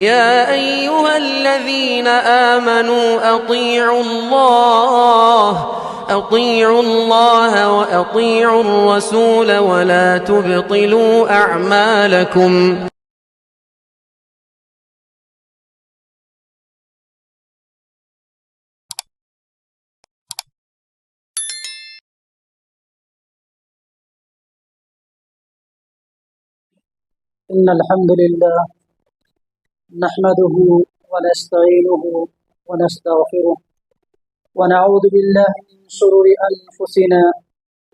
يا أيها الذين آمنوا أطيعوا الله وأطيعوا الرسول ولا تبطلوا أعمالكم. إن الحمد لله نحمده ونستعينه ونستغفره ونعوذ بالله من شرور أنفسنا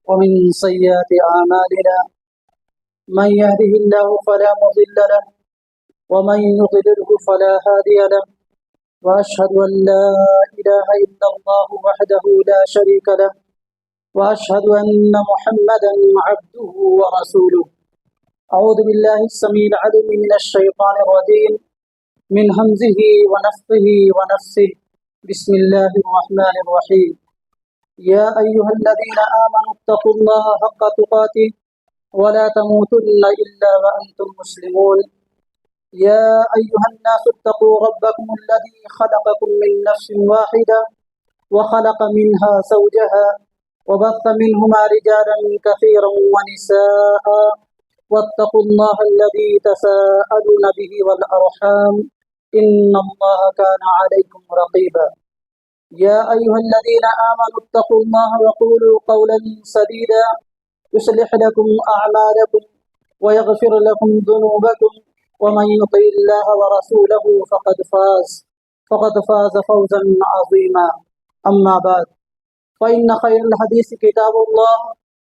ومن سيئات أعمالنا من يهده الله فلا مضل له ومن يضلله فلا هادي له وأشهد أن لا إله إلا الله وحده لا شريك له وأشهد أن محمدا عبده ورسوله. أعوذ بالله السميع العليم من الشيطان الرجيم من همزه ونفخه ونفسه. بسم الله الرحمن الرحيم. يا أيها الذين آمنوا اتقوا الله حق تقاته ولا تموتن إلا وأنتم مسلمون. يا أيها الناس اتقوا ربكم الذي خلقكم من نفس واحدة وخلق منها زوجها وبث منهما رجالا كثيرا ونساء واتقوا الله الذي تساءلون به والأرحام إن الله كان عليكم رقيبا. يا أيها الذين آمنوا اتقوا الله وقولوا قولا سديدا يصلح لكم أعمالكم ويغفر لكم ذنوبكم ومن يطع الله ورسوله فقد فاز فوزا عظيما. أما بعد فإن خير الحديث كتاب الله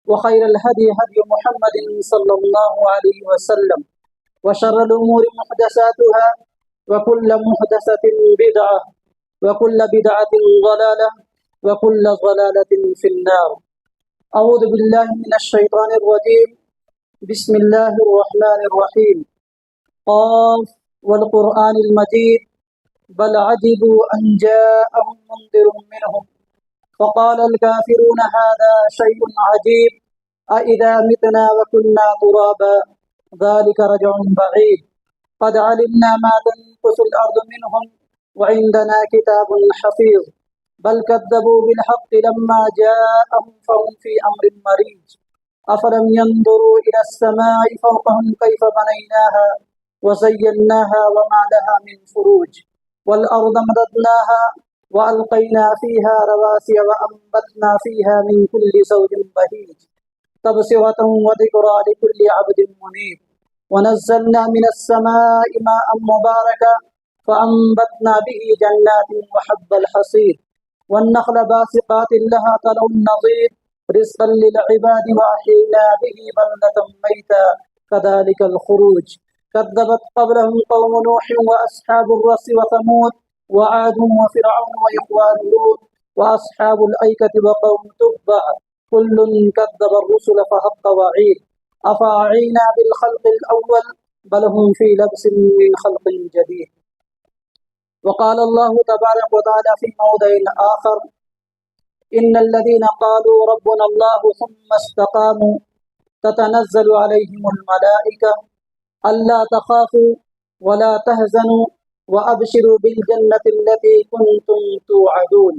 وخير الهدي هدي محمد صلى الله عليه وسلم وشر الأمور محدثاتها وكل محدثة بدعة وكل بدعة ضلالة وكل ضلالة في النار. أعوذ بالله من الشيطان الرجيم. بسم الله الرحمن الرحيم. قاف والقرآن المجيد بل عجبوا أن جاءهم منذر منهم فقال الكافرون هذا شيء عجيب أإذا متنا وكنا ترابا ذلك رجع بعيد قد علمنا ما تنقص الأرض منهم وعندنا كتاب حفيظ بل كذبوا بالحق لما جاءهم فهم في أمر مريج أفلم ينظروا إلى السماء فوقهم كيف بنيناها وزيناها وما لها من فروج والأرض مددناها وألقينا فيها رواسي وأنبتنا فيها من كل زوج بهيج تبصرة وذكرى لكل عبد منيب ونزلنا من السماء ماء مباركا فأنبتنا به جنات وحب الحصيد والنخل باسقات لها طلع نضيد رزقا للعباد وأحيينا به بلدة ميتا كذلك الخروج كذبت قبلهم قوم نوح وأصحاب الرس وثمود وعاد وفرعون وإخوان لوط وأصحاب الأيكة وقوم تبع كل كذب الرسل فحق وعيد أفأعينا بالخلق الأول بل هم في لبس من خلق جديد. وقال الله تبارك وتعالى في موضع آخر إن الذين قالوا ربنا الله ثم استقاموا تتنزل عليهم الملائكة ألا تخافوا ولا تهزنوا وأبشروا بالجنة التي كنتم توعدون.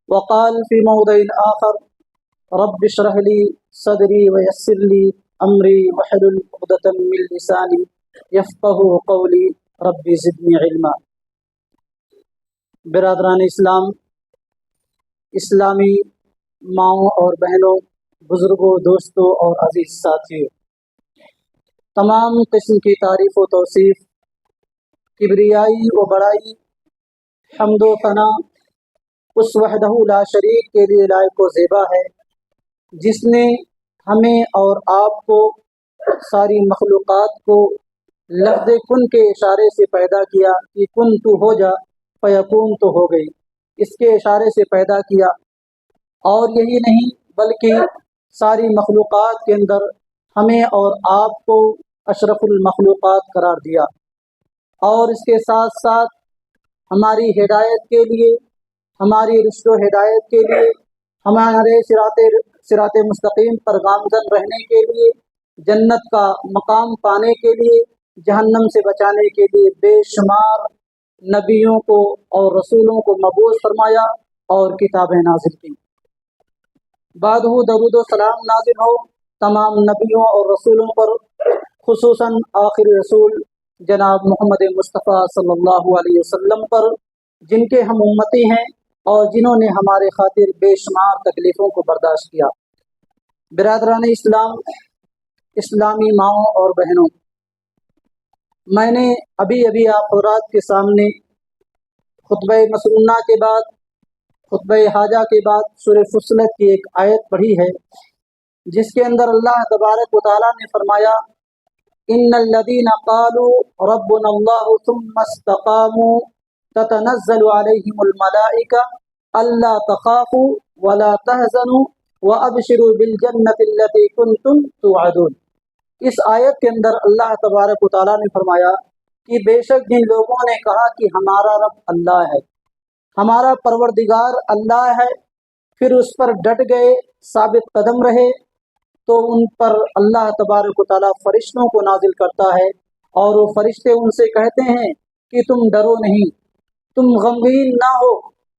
وقال في موضع آخر رب اشرح لي صدري ويسر لي أمري واحلل عقدة من لساني يفقهوا قولي رب زدني علما. برادران اسلام، اسلامی ماؤں اور بہنوں، بزرگوں، دوستوں اور عزیز ساتھیوں، تمام قسم کی تعریف و توصیف، کبریائی و بڑائی، حمد و ثنا اس وحدہ لا شریک کے لیے لائق و زیبا ہے جس نے ہمیں اور آپ کو، ساری مخلوقات کو لفظ کن کے اشارے سے پیدا کیا کہ کن تو ہو جا، فیکون تو ہو گئی، اس کے اشارے سے پیدا کیا. اور یہی نہیں بلکہ ساری مخلوقات کے اندر ہمیں اور آپ کو اشرف المخلوقات قرار دیا، اور اس کے ساتھ ساتھ ہماری ہدایت کے لیے، ہماری رشد و ہدایت کے لیے، ہمارے صراط مستقیم پر گامزن رہنے کے لیے، جنت کا مقام پانے کے لیے जहन्नम से बचाने के लिए बेशुमार नबियों को और रसूलों को मबूस फरमाया और किताबें नाजिल की। बादहू दरूद व सलाम नाजिल हो तमाम नबियों और रसूलों पर, खुसूसन आखिरी रसूल जनाब मोहम्मद मुस्तफ़ा सल्लल्लाहु अलैहि वसल्लम पर, जिनके हम उम्मती हैं और जिन्होंने हमारे खातिर बेशुमार तकलीफ़ों को बर्दाश्त किया। बिरादरान इस्लाम, इस्लामी माओं और बहनों, मैंने अभी अभी आप हज़रात के सामने खुतबे मसनूना के बाद, खुतबे हाजा के बाद सूरह फुस्सिलत की एक आयत पढ़ी है, जिसके अंदर अल्लाह तबारक व तआला ने फरमाया, इन्नल्लज़ीना क़ालू रब्बुनल्लाहु सुम्मा इस्तक़ामू ततनज़्ज़लु अलैहिमुल मलाइका अल्ला तख़ाफ़ू वला तहज़नू व अबशिरू बिल जन्नतिल्लती कुन्तुम तुअदून। इस आयत के अंदर अल्लाह तबारक व तआला ने फरमाया कि बेशक जिन लोगों ने कहा कि हमारा रब अल्लाह है, हमारा परवरदिगार अल्लाह है, फिर उस पर डट गए, साबित कदम रहे, तो उन पर अल्लाह तबारक व तआला फरिश्तों को नाजिल करता है और वो फरिश्ते उनसे कहते हैं कि तुम डरो नहीं, तुम गमगीन ना हो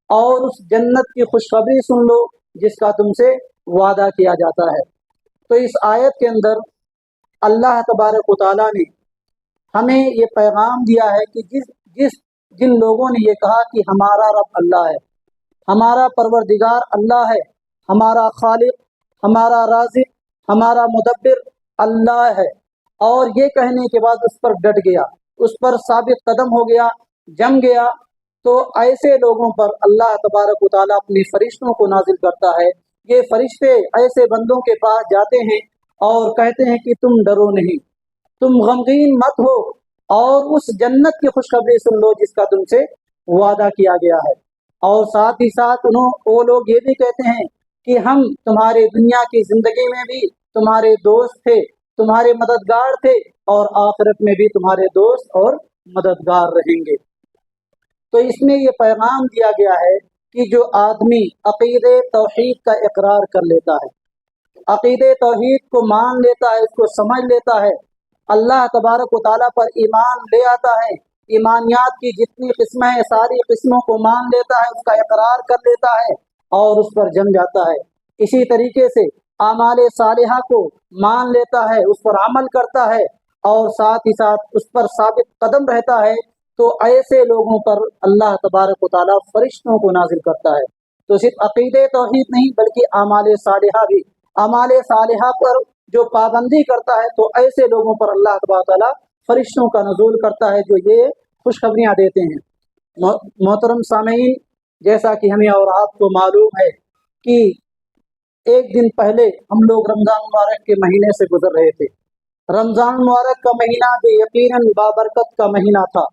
और उस जन्नत की खुशखबरी सुन लो जिसका तुमसे वादा किया जाता है। तो इस आयत के अंदर अल्लाह तबारक व तआला ने हमें ये पैगाम दिया है कि जिन लोगों ने ये कहा कि हमारा रब अल्लाह है, हमारा परवरदिगार अल्लाह है, हमारा खालिक, हमारा राज़िक, हमारा मुदब्बिर अल्लाह है, और ये कहने के बाद उस पर डट गया, उस पर साबित कदम हो गया, जम गया, तो ऐसे लोगों पर अल्लाह तबारक व तआला अपने फरिश्तों को नाजिल करता है। ये फरिश्ते ऐसे बंदों के पास जाते हैं और कहते हैं कि तुम डरो नहीं, तुम गमगीन मत हो और उस जन्नत की खुशखबरी सुन लो जिसका तुमसे वादा किया गया है। और साथ ही साथ वो लोग ये भी कहते हैं कि हम तुम्हारे दुनिया की ज़िंदगी में भी तुम्हारे दोस्त थे, तुम्हारे मददगार थे, और आखिरत में भी तुम्हारे दोस्त और मददगार रहेंगे। तो इसमें ये पैगाम दिया गया है कि जो आदमी अक़ीदे तौहीद का इकरार कर लेता है, अक़ीदे तौहीद को मान लेता है, उसको समझ लेता है, अल्लाह तबारक व तआला पर ईमान ले आता है, ईमानियात की जितनी किस्में हैं सारी किस्मों को मान लेता है, उसका इकरार कर लेता है और उस पर जम जाता है। इसी तरीके से आमाले सालिहा को मान लेता है, उस पर अमल करता है और साथ ही साथ उस पर साबित कदम रहता है, तो ऐसे लोगों पर अल्लाह तबारक व तआला फरिश्तों को नाजिल करता है। तो सिर्फ अक़ीदे तौहीद नहीं बल्कि आमाले सालिहा भी, आमाले सालिहा पर जो पाबंदी करता है, तो ऐसे लोगों पर अल्लाह तबारक व तआला फरिश्तों का नज़ूल करता है जो ये खुशखबरियाँ देते हैं। मोहतरम सामीन, जैसा कि हमें और आपको मालूम है कि एक दिन पहले हम लोग रमज़ान मुबारक के महीने से गुजर रहे थे। रमज़ान मुबारक का महीना बेयकीनन बाबरकत का महीना था,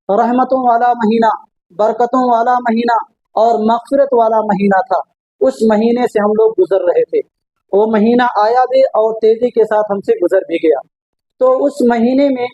रहमतों वाला महीना, बरकतों वाला महीना और मग़फ़िरत वाला महीना था। उस महीने से हम लोग गुजर रहे थे, वो महीना आया भी और तेज़ी के साथ हमसे गुजर भी गया। तो उस महीने में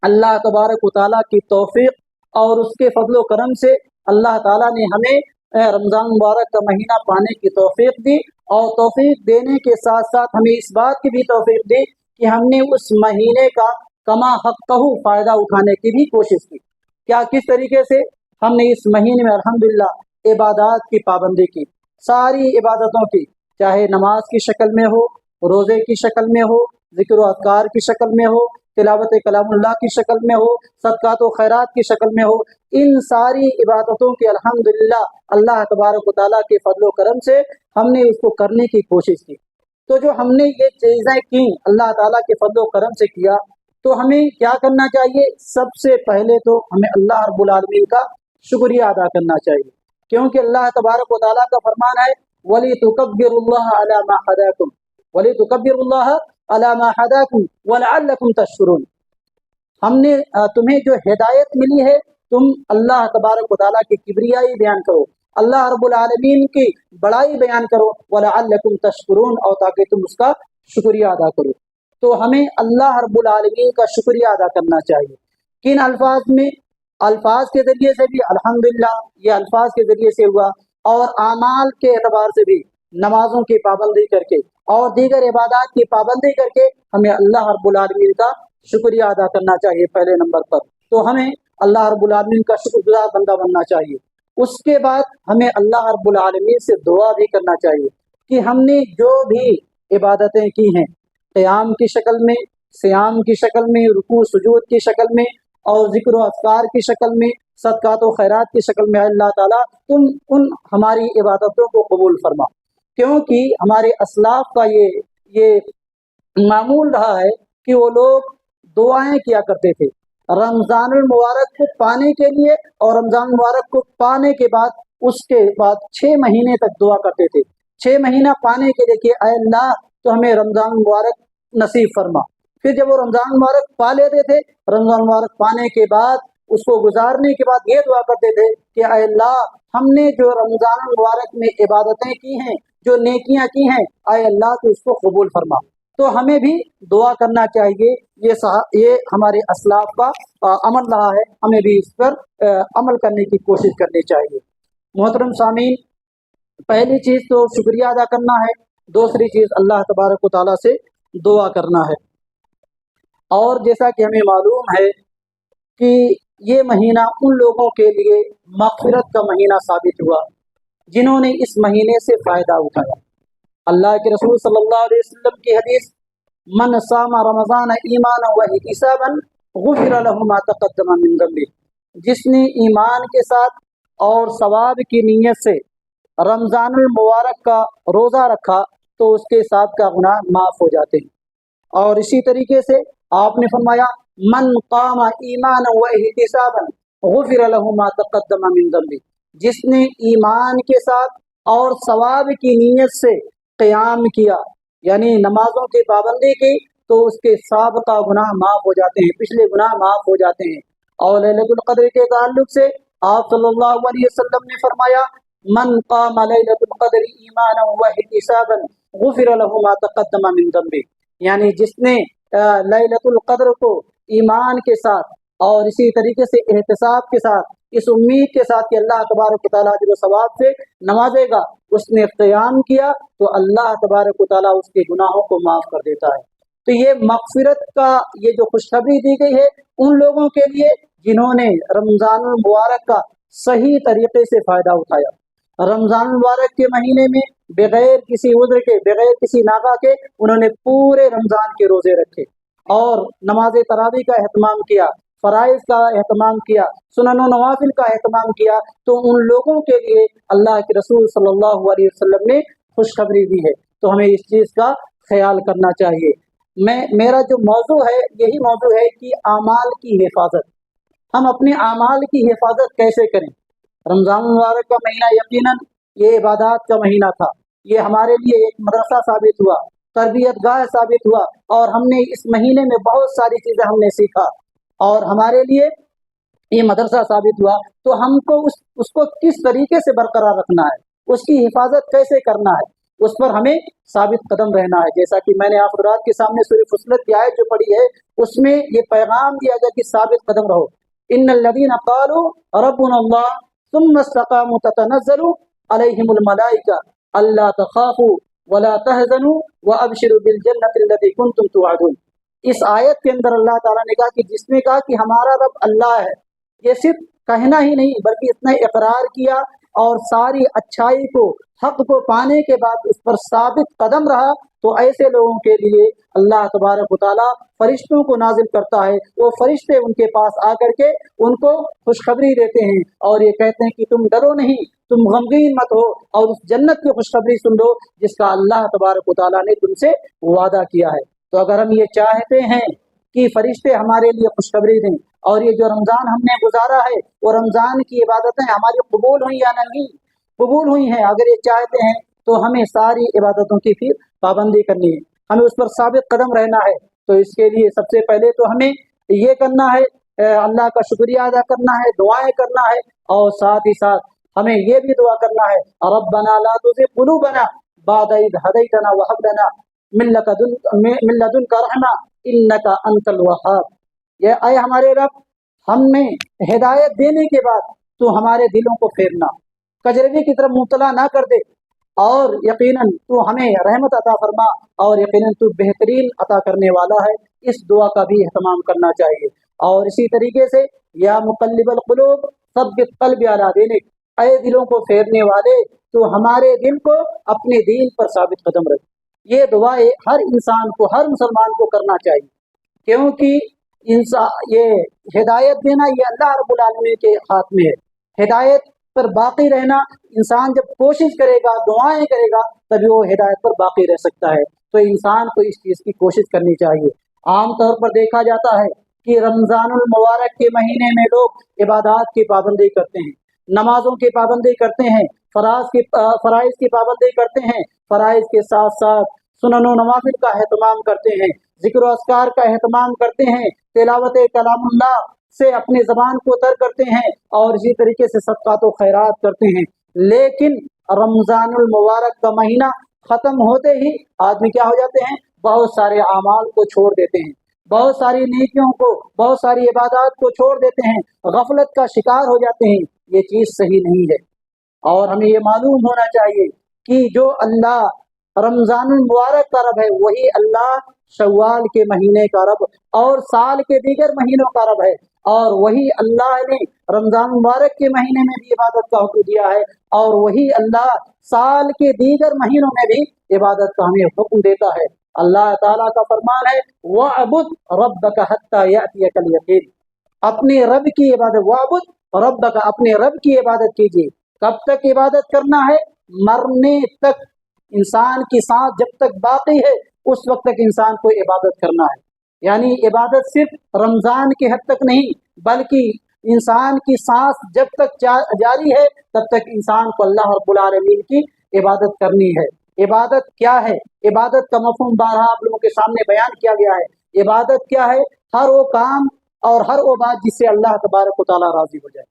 अल्लाह तबारक व तआला की तौफ़ीक़ और उसके फ़ज़्ल व करम से अल्लाह ताला ने हमें रमज़ान मुबारक का महीना पाने की तौफ़ीक़ दी, और तौफ़ीक़ देने के साथ साथ हमें इस बात की भी तौफ़ीक़ दी कि हमने उस महीने का कमा हक़्क़हू फ़ायदा उठाने की भी कोशिश की। क्या, किस तरीके से? हमने इस महीने में अल्हम्दुलिल्लाह इबादत की पाबंदी की, सारी इबादतों की, चाहे नमाज की शक्ल में हो, रोज़े की शक्ल में हो, ज़िक्र व अज़कार की शक्ल में हो, तिलावत कलामुल्लाह की शक्ल में हो, सदक़ात व खैरात की शक्ल में हो, इन सारी इबादतों की अल्हम्दुलिल्लाह अल्लाह तबारक व तआला के फ़ज़्ल व करम से हमने उसको करने की कोशिश की। तो जो हमने ये चीज़ें की अल्लाह ताला के फ़ज़्ल व करम से किया, तो हमें क्या करना चाहिए? सबसे पहले तो हमें अल्लाह रब्बुल आलमीन का शुक्रिया अदा करना चाहिए, क्योंकि अल्लाह तबारक व तआला का फरमान है, वलितुकब्बिरुल्लाह अला मा हदाकुम वलितुकब्बिरुल्लाह अला मा हदाकुम वलअल्लकुम तशकुरून। हमने तुम्हें जो हिदायत मिली है, तुम अल्लाह तबारक व तआला की किबरियाई बयान करो, अल्लाह रब्बुल आलमीन की बड़ाई बयान करो, वलअल्लकुम तशकुरून, और ताकि तुम उसका शुक्रिया अदा करो। तो हमें अल्लाह रब्बुल आलमीन का शुक्रिया अदा करना चाहिए। किन अल्फाज में? अल्फाज के ज़रिए से भी अल्हम्दुलिल्लाह, ये अल्फाज के ज़रिए से हुआ, और आमाल के एतबार से भी नमाज़ों की पाबंदी करके और दीगर इबादत की पाबंदी करके हमें अल्लाह रब्बुल आलमीन का शुक्रिया अदा करना चाहिए पहले नंबर पर। तो हमें अल्लाह रब्बुल आलमीन का शुक्रगुजार बंदा बनना चाहिए। उसके बाद हमें अल्लाह रब्बुल आलमीन से दुआ भी करना चाहिए कि हमने जो भी इबादतें की हैं, क़याम की शक्ल में, सियाम की शक्ल में, रुकू सुजूद की शक्ल में और ज़िक्र व अज़कार की शक्ल में, सदक़ात व खैरात की शक्ल में, अल्लाह ताला तुम उन हमारी इबादतों को कबूल फरमा। क्योंकि हमारे असलाफ का ये मामूल रहा है कि वो लोग दुआएं किया करते थे रमज़ानुल मुबारक को पाने के लिए, और रमज़ान मुबारक को पाने के बाद उसके बाद 6 महीने तक दुआ करते थे। 6 महीना पाने के लिए कि ऐ अल्लाह तो हमें रमज़ान मुबारक नसीब फरमा। फिर जब वो रमज़ान मुबारक पा लेते थे, रमज़ान मुबारक पाने के बाद उसको गुजारने के बाद ये दुआ करते थे कि ऐ अल्लाह हमने जो रमज़ान मुबारक में इबादतें की हैं, जो नेकियां की हैं, ऐ अल्लाह तो उसको कबूल फरमा। तो हमें भी दुआ करना चाहिए। ये हमारे असलाफ का अमल रहा है, हमें भी इस पर अमल करने की कोशिश करनी चाहिए। मोहतरम सामीन, पहली चीज़ तो शुक्रिया अदा करना है, दूसरी चीज़ अल्लाह तबारक व तआला से दुआ करना है। और जैसा कि हमें मालूम है कि ये महीना उन लोगों के लिए मग़फ़िरत का महीना साबित हुआ जिन्होंने इस महीने से फ़ायदा उठाया। अल्लाह के रसूल सल्लल्लाहु अलैहि वसल्लम की हदीस, मन सामा रमज़ान ईमानन व इहतिसाबन गुफ़िर लहु मा तक़द्दम मिन ज़ंबि, जिसने ईमान के साथ और सवाब की नीयत से रमज़ानुल मुबारक का रोज़ा रखा तो उसके साथ का गुनाह माफ़ हो जाते हैं। और इसी तरीके से आपने फरमाया, मन कामा ईमानन व इहतिसाबन गुफ़िर लहु मा तक़द्दम मिन ज़ंबि, जिसने ईमान के साथ और सवाब की नीयत से क़याम किया, यानी नमाजों की पाबंदी की, तो उसके साबिक़ा गुनाह माफ़ हो जाते हैं, पिछले गुनाह माफ़ हो जाते हैं। और लैलतुल क़द्र के ताल्लुक़ से आप सल्लल्लाहु अलैहि वसल्लम ने फरमाया, मन क़ाम लैलतुल क़द्र ईमानन व इहतिसाबन गुफ़िर लहु मा तक़द्दम मिन ज़ंबि, यानी जिसने लैलतुल क़द्र को ईमान के साथ और इसी तरीके से एहतिसाब के साथ, इस उम्मीद के साथ कि अल्लाह तबारक व तआला जो सवाब से नवाजेगा, उसने क़याम किया तो अल्लाह तबारक व तआला उसके गुनाहों को माफ़ कर देता है। तो ये मग़फ़िरत का ये जो खुशखबरी दी गई है उन लोगों के लिए जिन्होंने रमज़ानुल मुबारक का सही तरीके से फ़ायदा उठाया। रमज़ान मुबारक के महीने में बग़ैर किसी उज़्र के, बग़ैर किसी नागा के उन्होंने पूरे रमज़ान के रोज़े रखे और नमाज तरावी का एहतमाम किया, फ़राइज़ का एहतमाम किया, सुनन व नवाफ़िल का एहतमाम किया। तो उन लोगों के लिए अल्लाह के रसूल सल्लल्लाहु अलैहि वसल्लम ने खुशखबरी दी है। तो हमें इस चीज़ का ख्याल करना चाहिए। मेरा जो मौजू है यही मौजू है कि आमाल की हिफाजत, हम अपने आमाल की हिफाजत कैसे करें। रमज़ान मुबारक का महीना यकीनन ये इबादत का महीना था, ये हमारे लिए एक मदरसा साबित हुआ, तरबियत गाह साबित हुआ, और हमने इस महीने में बहुत सारी चीज़ें हमने सीखा और हमारे लिए ये मदरसा साबित हुआ। तो हमको उसको किस तरीके से बरकरार रखना है, उसकी हिफाजत कैसे करना है, उस पर हमें साबित कदम रहना है। जैसा कि मैंने आप हज़रात के सामने सूरह फुस्सिलत की आयत जो पढ़ी है उसमें ये पैगाम दिया गया कि साबित कदम रहो। इन्नल्लज़ीना क़ालू रब्बुनल्लाह सुम्मा इस्तक़ामू ततनज़्ज़लु अलैहिमुल मलाइका अल्ला तख़ाफ़ू वला तहज़नू व अबशिरू बिल जन्नति लती कुन्तुम तुअदून। इस आयत के अंदर अल्लाह ताला ने कहा कि जिसने कहा कि हमारा रब अल्लाह है, ये सिर्फ कहना ही नहीं बल्कि इतना इकरार किया और सारी अच्छाई को, हक को पाने के बाद उस पर साबित कदम रहा, तो ऐसे लोगों के लिए अल्लाह तबारक व तआला फरिश्तों को नाजिल करता है। वो फरिश्ते उनके पास आकर के उनको खुशखबरी देते हैं और ये कहते हैं कि तुम डरो नहीं, तुम गमगीन मत हो और उस जन्नत की खुशखबरी सुन लो जिसका अल्लाह तबारक व तआला ने तुमसे वादा किया है। तो अगर हम ये चाहते हैं कि फरिश्ते हमारे लिए खुशखबरी दें और ये जो रमज़ान हमने गुजारा है वो रमज़ान की इबादतें हमारी कबूल हुई या नहीं कबूल हुई हैं, अगर ये चाहते हैं तो हमें सारी इबादतों की फिर पाबंदी करनी है, हमें उस पर साबित कदम रहना है। तो इसके लिए सबसे पहले तो हमें ये करना है, अल्लाह का शुक्रिया अदा करना है, दुआएं करना है, और साथ ही साथ हमें ये भी दुआ करना है, रब्बना ला तुज़िग़ क़ुलूबना बअद इज़ हदैतना व हब लना मिन लदुनका रहमा इन्नका अंतल वहाब। ये आए हमारे रब, हमें हिदायत देने के बाद तो हमारे दिलों को फेरना, कजरवी की तरफ मुब्तला ना कर दे, और यकीनन तू हमें रहमत अता फरमा और यकीनन तू बेहतरीन अता करने वाला है। इस दुआ का भी अहतमाम करना चाहिए। और इसी तरीके से या मुक़ल्लिबल क़ुलूब सब्बित क़ल्बी अला दीनिक, ऐ दिलों को फेरने वाले तो हमारे दिल को अपने दीन पर साबित कदम रख। ये दुआएं हर इंसान को, हर मुसलमान को करना चाहिए, क्योंकि इंसान ये हिदायत देना ये अल्लाह रब्बुल आलमीन के हाथ में है। हिदायत पर बाकी रहना, इंसान जब कोशिश करेगा, दुआएं करेगा, तभी वो हिदायत पर बाकी रह सकता है। तो इंसान को इस चीज़ की कोशिश करनी चाहिए। आम तौर पर देखा जाता है कि रमज़ानुल मुबारक के महीने में लोग इबादत की पाबंदी करते हैं, नमाजों की पाबंदी करते हैं, फ़राइज़ की पाबंदी करते हैं, फ़राइज़ के साथ साथ सुनन व नवाफिल का एहतमाम करते हैं, ज़िक्र व अस्कार का एहतमाम करते हैं, तिलावत कलामुल्लाह से अपनी ज़बान को तर करते हैं और इसी तरीके से सदक़ात व खैरात करते हैं। लेकिन रमज़ानुल मुबारक का महीना ख़त्म होते ही आदमी क्या हो जाते हैं, बहुत सारे आमाल को छोड़ देते हैं, बहुत सारी नेकियों को, बहुत सारी इबादत को छोड़ देते हैं, गफलत का शिकार हो जाते हैं। ये चीज़ सही नहीं है। और हमें ये मालूम होना चाहिए कि जो अल्लाह रमज़ानुल मुबारक का रब है, वही अल्लाह शव्वाल के महीने का रब और साल के दीगर महीनों का रब है। और वही अल्लाह ने रमज़ान मुबारक के महीने में भी इबादत का हुक्म दिया है और वही अल्लाह साल के दीगर महीनों में भी इबादत का हमें हुक्म देता है। अल्लाह ताला का फरमान है, वअबुद रब्बक हत्ता यातियकल यकीन, अपने रब की इबादत, वअबुद रब्बक, अपने रब की इबादत कीजिए। कब तक इबादत करना है? मरने तक। इंसान की सांस जब तक बाकी है उस वक्त तक इंसान को इबादत करना है। यानी इबादत सिर्फ रमज़ान के हद तक नहीं, बल्कि इंसान की सांस जब तक जारी है तब तक इंसान को अल्लाह रब्बुल आलमीन की इबादत करनी है। इबादत क्या है? इबादत का मफ़हूम बारहा आप लोगों के सामने बयान किया गया है। इबादत क्या है? हर वो काम और हर वो बात जिससे अल्लाह तबारक व तआला राज़ी हो जाए।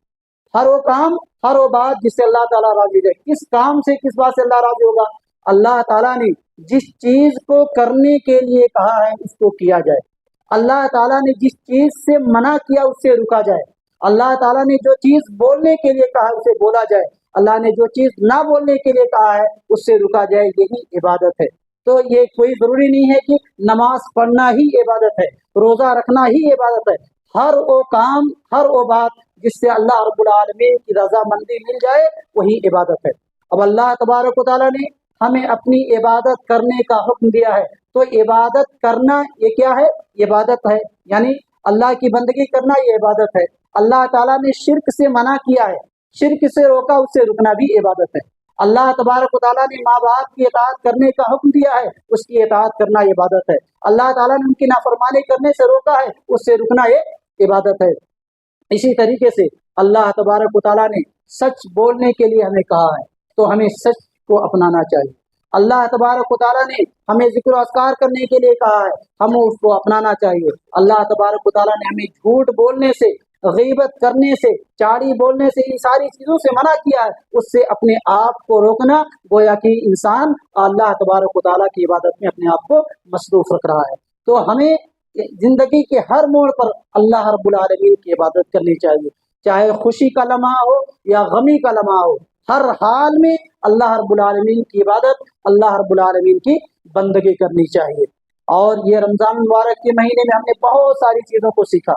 हर वो काम, हर वो बात जिससे अल्लाह ताला राज़ी हो जाए। किस काम से, किस बात से अल्लाह राज़ी होगा? अल्लाह ताला ने जिस चीज़ को करने के लिए कहा है उसको किया जाए, अल्लाह ताला ने जिस चीज़ से मना किया उससे रुका जाए, अल्लाह ताला ने जो चीज़ बोलने के लिए कहा उसे बोला जाए, अल्लाह ने जो चीज़ ना बोलने के लिए कहा है उससे रुका जाए, यही इबादत है। तो ये कोई ज़रूरी नहीं है कि नमाज पढ़ना ही इबादत है, रोज़ा रखना ही इबादत है। हर वो काम, हर वो बात जिससे अल्लाह रब्बुल आलमीन की रज़ामंदी मिल जाए वही इबादत है। अब अल्लाह तबारक व तआला ने हमें अपनी इबादत करने का हुक्म दिया है, तो इबादत करना ये क्या है? इबादत है, यानी अल्लाह की बंदगी करना ये इबादत है। अल्लाह ताला ने शिर्क से मना किया है, शिर्क से रोका, उससे रुकना भी इबादत है। अल्लाह तबारक व तआला ने माँ बाप की इताअत करने का हुक्म दिया है, उसकी इताअत करना इबादत है। अल्लाह ताला ने उनकी नाफरमानी करने से रोका है, उससे रुकना ये इबादत है। इसी तरीके से अल्लाह तबारक व तआला ने सच बोलने के लिए हमें कहा है, तो हमें सच को अपनाना चाहिए। अल्लाह तबारक व तआला ने हमें ज़िक्र अस्कार करने के लिए कहा है, हमें उसको अपनाना चाहिए। अल्लाह तबारक व तआला ने हमें झूठ बोलने से, गीबत करने से, चाड़ी बोलने से, इन सारी चीज़ों से मना किया है, उससे अपने आप को रोकना, गोया कि इंसान अल्लाह तबारक व तआला की इबादत में अपने आप को मसरूफ़ रख रहा है। तो हमें ज़िंदगी के हर मोड़ पर अल्लाह रब्बुल आलमीन की इबादत करनी चाहिए, चाहे खुशी का लम्हा हो या गमी का लम्हा हो, हर हाल में अल्लाह रब्बुल आलमीन की इबादत, अल्लाह रब्बुल आलमीन की बंदगी करनी चाहिए। और ये रमज़ान मुबारक के महीने में हमने बहुत सारी चीज़ों को सीखा।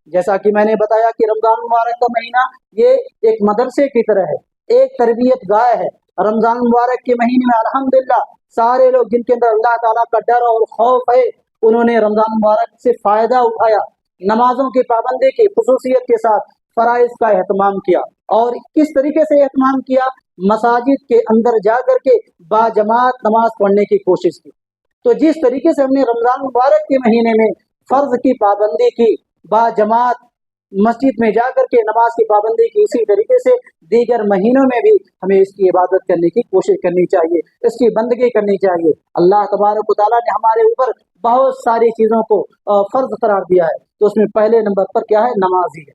जैसा कि मैंने बताया कि रमज़ान मुबारक का महीना ये एक मदरसे की तरह है, एक तरबियत गाह है। रमज़ान मुबारक के महीने में अल्हम्दुलिल्लाह सारे लोग जिनके अंदर अल्लाह ताला का डर और खौफ है, उन्होंने रमज़ान मुबारक से फ़ायदा उठाया, नमाजों की पाबंदी की खुसूसियत के साथ फ़राइज़ का एहतमाम किया। और किस तरीके से एहतमाम किया? मसाजिद के अंदर जा कर के बाजमात नमाज पढ़ने की कोशिश की। तो जिस तरीके से हमने रमज़ान मुबारक के महीने में फ़र्ज़ की पाबंदी की, बाजमात मस्जिद में जा कर के नमाज की पाबंदी की, इसी तरीके से दीगर महीनों में भी हमें इसकी इबादत करने की कोशिश करनी चाहिए, इसकी बंदगी करनी चाहिए। अल्लाह तबारक व तआला ने हमारे ऊपर बहुत सारी चीज़ों को फ़र्ज़ करार दिया है, तो उसमें पहले नंबर पर क्या है? नमाज ही है।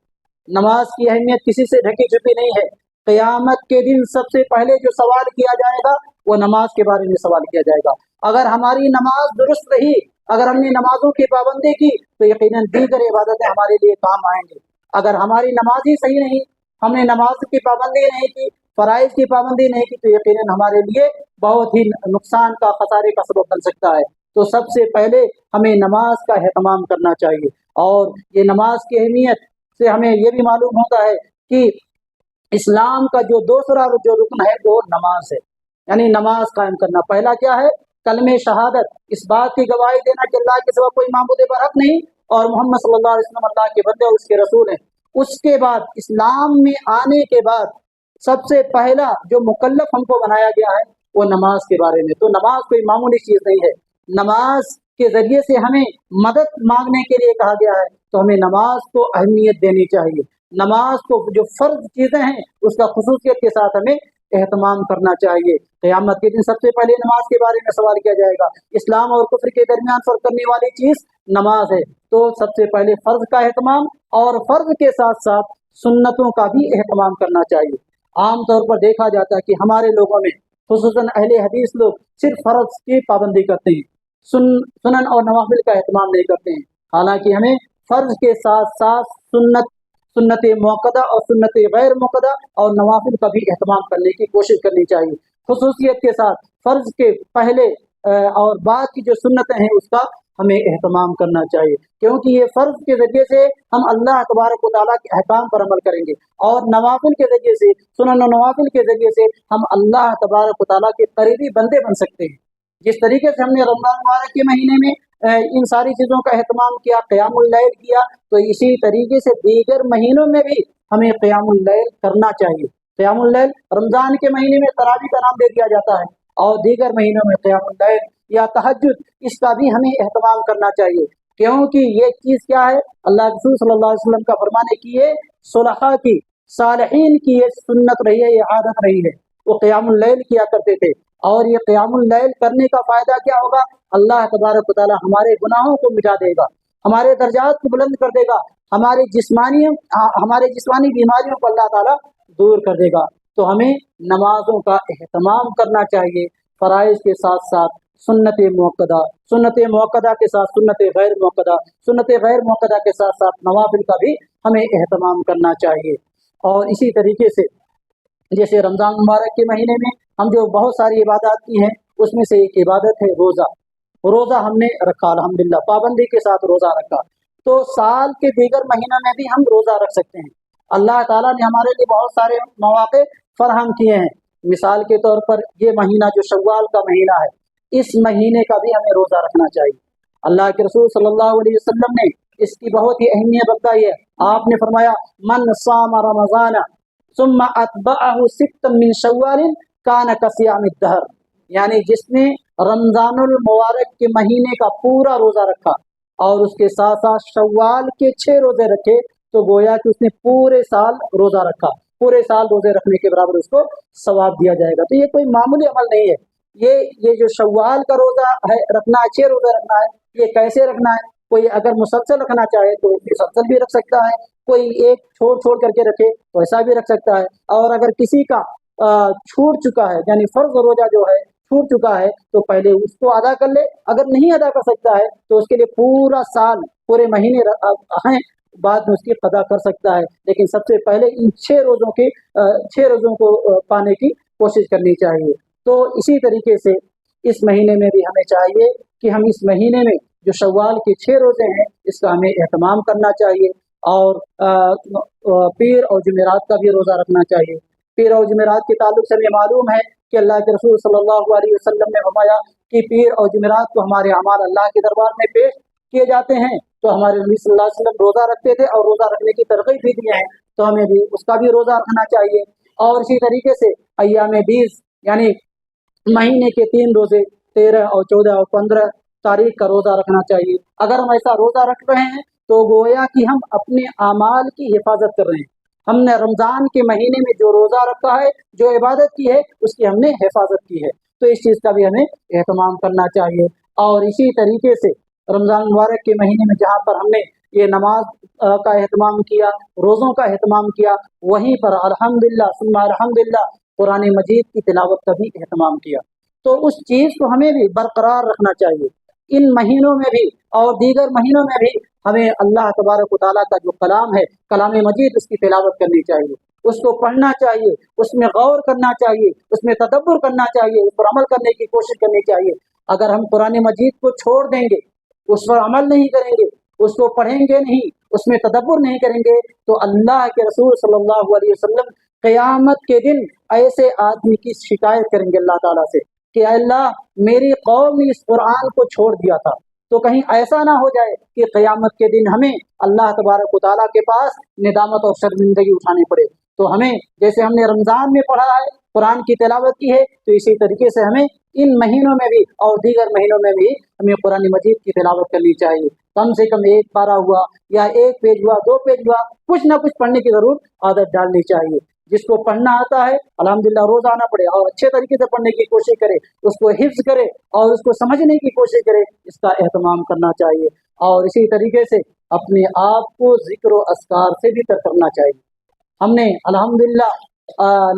नमाज की अहमियत किसी से ढकी छुपी नहीं है। क़यामत के दिन सबसे पहले जो सवाल किया जाएगा वो नमाज के बारे में सवाल किया जाएगा। अगर हमारी नमाज दुरुस्त रही, अगर हमने नमाजों की पाबंदी की, तो यकीनन दीगर इबादतें हमारे लिए काम आएंगी। अगर हमारी नमाज ही सही नहीं, हमने नमाज की पाबंदी नहीं की, फ़राइज़ की पाबंदी नहीं की, तो यकीनन हमारे लिए बहुत ही नुकसान का, खसारे का सबब बन सकता है। تو सबसे पहले हमें नमाज का एहतमाम करना चाहिए। और ये नमाज की अहमियत से हमें ये भी मालूम होता है कि इस्लाम का जो दूसरा जो रुकन है वो नमाज है, यानी नमाज कायम करना। पहला क्या है? कलमे शहादत, इस बात की गवाही देना कि अल्लाह के सिवा कोई माबूद बरहक नहीं और मोहम्मद सल्लल्लाहु अलैहि वसल्लम अल्लाह के बंदे और उसके रसूल हैं। उसके बाद इस्लाम में आने के बाद सबसे पहला जो मुकल्लफ हमको बनाया गया है वो नमाज के बारे में। तो नमाज कोई मामूली चीज़ नहीं है। नमाज के ज़रिए से हमें मदद मांगने के लिए कहा गया है, तो हमें नमाज को अहमियत देनी चाहिए। नमाज को जो फ़र्ज चीज़ें हैं उसका खुसूसियत के साथ हमें एहतमाम करना चाहिए। क़यामत के दिन सबसे पहले नमाज के बारे में सवाल किया जाएगा। इस्लाम और कुफ्र के दरमियान फ़र्क करने वाली चीज़ नमाज है, तो सबसे पहले फ़र्ज का एहतमाम और फ़र्ज के साथ साथ सुन्नतों का भी एहतमाम करना चाहिए। आम तौर पर देखा जाता है कि हमारे लोगों में खुसूसन अहले हदीस लोग सिर्फ फ़र्ज की पाबंदी करते हैं, सुनन और नवाफिल का एहतमाम नहीं करते हैं। हालांकि हमें फ़र्ज के साथ साथ सुन्नत मुअक्कदा और सुन्नत गैर मुअक्कदा और नवाफिल का भी एहतमाम करने की कोशिश करनी चाहिए। खुसूसियत के साथ फ़र्ज के पहले और बाद की जो सुन्नतें हैं उसका हमें एहतमाम करना चाहिए, क्योंकि ये फ़र्ज के ज़रिए से हम अल्लाह तबारक व तआला के अहकाम पर अमल करेंगे और नवाफिल के ज़रिए से, सुनन और नवाफिल के ज़रिए से हम अल्लाह तबारक व तआला के करीबी बंदे बन सकते हैं। जिस तरीके से हमने रमज़ान मुबारक के महीने में इन सारी चीज़ों का एहतमाम किया, क़यामुल लैल किया, तो इसी तरीके से दीगर महीनों में भी हमें क़यामुल लैल करना चाहिए। क़यामुल लैल रमज़ान के महीने में तरावी का नाम दे दिया जाता है और दीगर महीनों में क़यामुल लैल या तहज्जुद, इसका भी हमें एहतमाम करना चाहिए, क्योंकि ये चीज़ क्या है? अल्लाह के रसूल सल्लल्लाहु अलैहि वसल्लम का फरमान है कि ये सुलहा की, सालिहीन की ये सुन्नत रही है, ये आदत रही है। वो क़यामुल लैल किया करते थे और ये क़यामुल लैल करने का फ़ायदा क्या होगा? अल्लाह तबारक व तआला हमारे गुनाहों को मिटा देगा, हमारे दर्जात को बुलंद कर देगा, हमारी जिस्मानी बीमारियों को अल्लाह ताला दूर कर देगा। तो हमें नमाजों का एहतमाम करना चाहिए, फ़राइज़ के साथ साथ सुन्नत मुअक्कदा के साथ सुन्नत गैर मुअक्कदा के साथ साथ नवाफिल का भी हमें एहतमाम करना चाहिए। और इसी तरीके से जैसे रमज़ान मुबारक के महीने में हम जो बहुत सारी इबादत की हैं, उसमें से एक इबादत है रोज़ा। रोज़ा हमने रखा, अल्हम्दुलिल्लाह, पाबंदी के साथ रोज़ा रखा, तो साल के दीगर महीनों में भी हम रोज़ा रख सकते हैं। अल्लाह ताला ने हमारे लिए बहुत सारे मौक़े फराहम किए हैं। मिसाल के तौर पर ये महीना जो शव्वाल का महीना है, इस महीने का भी हमें रोज़ा रखना चाहिए। अल्लाह के रसूल सल्लल्लाहु अलैहि वसल्लम ने इसकी बहुत ही अहमियत बताई है। आपने फरमाया, मन साम रमज़ान सुम्मा अतबअहु सित्तम मिन शव्वालिन कान कसियामिद दहर, यानी जिसने रमज़ानुल मुबारक के महीने का पूरा रोज़ा रखा और उसके साथ साथ शव्वाल के 6 रोज़े रखे, तो गोया कि उसने पूरे साल रोज़ा रखा, पूरे साल रोज़े रखने के बराबर उसको सवाब दिया जाएगा। तो ये कोई मामूली अमल नहीं है। ये जो शव्वाल का रोज़ा है रखना है, 6 रोज़े रखना है, ये कैसे रखना है? कोई अगर मुसलसल रखना चाहे तो मुसलसल भी रख सकता है, कोई एक छोड़ करके रखे तो ऐसा भी रख सकता है। और अगर किसी का छूट चुका है, यानी फ़र्ज़ रोज़ा जो है छूट चुका है, तो पहले उसको अदा कर ले। अगर नहीं अदा कर सकता है तो उसके लिए पूरा साल, पूरे महीने हैं, बाद में उसकी क़ज़ा कर सकता है। लेकिन सबसे पहले इन 6 रोज़ों को पाने की कोशिश करनी चाहिए। तो इसी तरीके से इस महीने में भी हमें चाहिए कि हम इस महीने में जो शव्वाल के 6 रोज़े हैं, इसका हमें एहतमाम करना चाहिए। और पीर और जुमेरात का भी रोज़ा रखना चाहिए। पीर और जुमेरात के ताल्लुक से हमें मालूम है कि अल्लाह के रसूल सल्लल्लाहु अलैहि वसल्लम ने फरमाया कि पीर और जुमेरात को हमारे अमाल अल्लाह के दरबार में पेश किए जाते हैं। तो हमारे नबी सल्लल्लाहु अलैहि वसल्लम रोज़ा रखते थे और रोज़ा रखने की तरग़ीब भी दिए हैं, तो हमें भी उसका भी रोज़ा रखना चाहिए। और इसी तरीके से अय्याम बीस, यानी महीने के 3 रोज़े 13 और 14 और 15 तारीख का रोज़ा रखना चाहिए। अगर हम ऐसा रोज़ा रख रहे हैं तो गोया कि हम अपने आमाल की हिफाजत कर रहे हैं। हमने रमज़ान के महीने में जो रोज़ा रखा है, जो इबादत की है, उसकी हमने हिफाजत की है, तो इस चीज़ का भी हमें एहतमाम करना चाहिए। और इसी तरीके से रमज़ान मुबारक के महीने में जहाँ पर हमने ये नमाज का एहतमाम किया, रोज़ों का एहतमाम किया, वहीं पर अल्हम्दुलिल्लाह सुम्मा अल्हम्दुलिल्लाह कुरान मजीद की तिलावत का भी एहतमाम किया। तो उस चीज़ को हमें भी बरकरार रखना चाहिए। इन महीनों में भी और दीगर महीनों में भी हमें अल्लाह तबारक व तआला का जो कलाम है, कलाम मजीद, उसकी तिलावत करनी चाहिए, उसको पढ़ना चाहिए, उसमें गौर करना चाहिए, उसमें तदब्बुर करना चाहिए, उस पर अमल करने की कोशिश करनी चाहिए। अगर हम कुरान मजीद को छोड़ देंगे, उस पर अमल नहीं करेंगे, उसको पढ़ेंगे नहीं, उसमें तदब्बुर नहीं करेंगे, तो अल्लाह के रसूल सल्लल्लाहु अलैहि वसल्लम क़यामत के दिन ऐसे आदमी की शिकायत करेंगे अल्लाह ताला से कि अल्लाह, मेरी कौम ने इस कुरान को छोड़ दिया था। तो कहीं ऐसा ना हो जाए कि क़यामत के दिन हमें अल्लाह तबारक व तआला के पास निदामत और शर्मिंदगी उठानी पड़े। तो हमें, जैसे हमने रमज़ान में पढ़ा है, कुरान की तिलावत की है, तो इसी तरीके से हमें इन महीनों में भी और दीगर महीनों में भी हमें कुरान मजीद की तिलावत करनी चाहिए। कम से कम एक पारा हुआ या एक पेज हुआ, 2 पेज हुआ, कुछ ना कुछ पढ़ने की ज़रूर आदत डालनी चाहिए। जिसको पढ़ना आता है अल्हम्दुलिल्लाह रोज़ाना पढ़े और अच्छे तरीके से पढ़ने की कोशिश करे, उसको हिफ्ज़ करे और उसको समझने की कोशिश करे, इसका एहतमाम करना चाहिए। और इसी तरीके से अपने आप को ज़िक्र व अस्कार से भी तर करना चाहिए। हमने अल्हम्दुलिल्लाह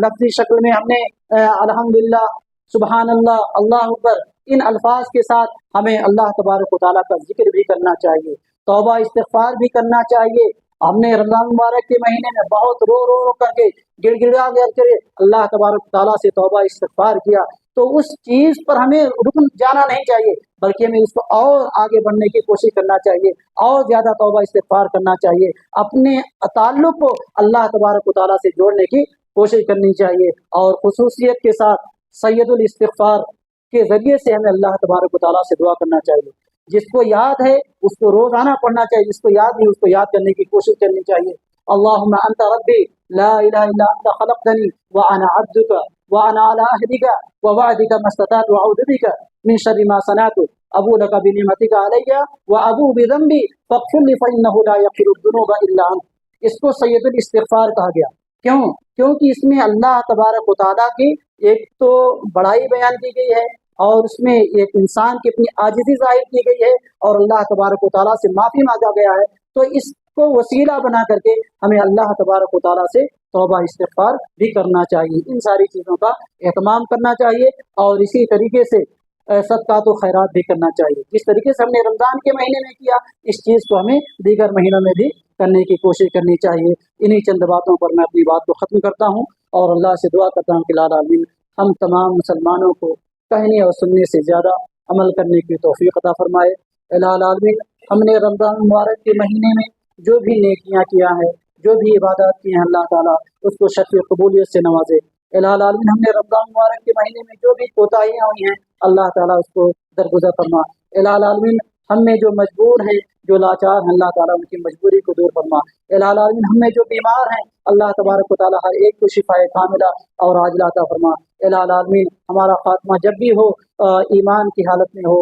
लफ्ज़ी शक्ल में हमने अल्हम्दुलिल्लाह, सुबहान अल्लाह, अल्लाह अकबर, इन अल्फाज के साथ हमें अल्लाह तबारक व तआला का जिक्र भी करना चाहिए, तौबा इस्तिग़फ़ार भी करना चाहिए। हमने रमज़ान मुबारक के महीने में बहुत रो रो रो करके, गिड़गिड़ा करके अल्लाह तबारक व तआला से तौबा इस्तिग़फ़ार किया, तो उस चीज़ पर हमें रुक जाना नहीं चाहिए, बल्कि हमें उसको और आगे बढ़ने की कोशिश करना चाहिए, और ज़्यादा तौबा इस्तिग़फ़ार करना चाहिए, अपने ताल्लुक़ को अल्लाह तबारक व तआला से जोड़ने की कोशिश करनी चाहिए। और खुसूसियत के साथ सैयदुल इस्तिग़फ़ार के ज़रिए से हमें अल्लाह तबारक व तआला से दुआ करना चाहिए। जिसको याद है उसको रोज़ाना पढ़ना चाहिए, जिसको याद नहीं उसको याद करने की कोशिश करनी चाहिए। अल्लाहुम्मा अंता रब्बी ला इलाहा इल्ला अंता खलक़तनी व अना अब्दुका व अना अला अहदिका व वअदिका मस्तताअतु व अऊज़ु बिका मिन शर्रि मा सनअतु अबू लका बिनिअमतिका अलैया व अबू बिज़ंबी फ़ग़फ़िरली फ़इन्नहु ला यग़फ़िरुज़्ज़ुनूबा इल्ला अंत। इसको सैयदुल इस्तिग़फ़ार कहा गया। क्यों? क्योंकि इसमें अल्लाह तबारक व तआला की एक तो बड़ाई बयान की गई है, और उसमें एक इंसान की अपनी आजिज़ी ज़ाहिर की गई है, और अल्लाह तबारक व तआला से माफ़ी मांगा गया है। तो इसको वसीला बना करके हमें अल्लाह तबारक व तआला से तौबा इस्तिग़फ़ार भी करना चाहिए। इन सारी चीज़ों का एहतमाम करना चाहिए, और इसी तरीके से सदक़ात व खैरात भी करना चाहिए। जिस तरीके से हमने रमज़ान के महीने में किया, इस चीज़ को हमें दीगर महीनों में भी करने की कोशिश करनी चाहिए। इन्हीं चंद बातों पर मैं अपनी बात को ख़त्म करता हूँ, और अल्लाह से दुआ करता हूँ कि लाल आमीन हम तमाम मुसलमानों को कहने और सुनने से ज़्यादा अमल करने की तौफ़ीक़ अता फ़रमाए। लाल आमीन, हमने रमज़ान मुबारक के महीने में जो भी नेकियां किया है, जो भी इबादत की हैं, अल्लाह ताला उसको शफ़ी कबूलियत से नवाजे। इलाहा आलमीन, हमने रमज़ान मुबारक के महीने में जो भी कोताहियाँ हुई हैं, अल्लाह ताला उसको दरगुज़र फरमा। इलाहा आलमीन, हम में जो मजबूर हैं, जो लाचार हैं, अल्लाह ताला उनकी मजबूरी को दूर फरमा। इलाहा आलमीन, हम में जो बीमार हैं, अल्लाह तबारक व तआला हर एक को शिफ़ाए कामिला और आजिला अता फरमा। इलाहा आलमीन, हमारा ख़ात्मा जब भी हो ईमान की हालत में हो,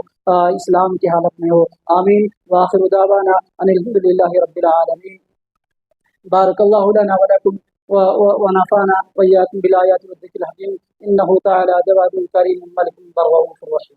इस्लाम की हालत में हो। आमीन। व आखिरु दावाना अनिल हम्दुलिल्लाहि रब्बिल आलमीन। बारकल्लाहु लना व लकुम व नफ़अना व इय्याकुम बिल आयाति व ज़िक्रिल हकीम। इन्नहु तआला जवादुन करीमुन मलिकुन बर्रऊफ़ुर रहीम।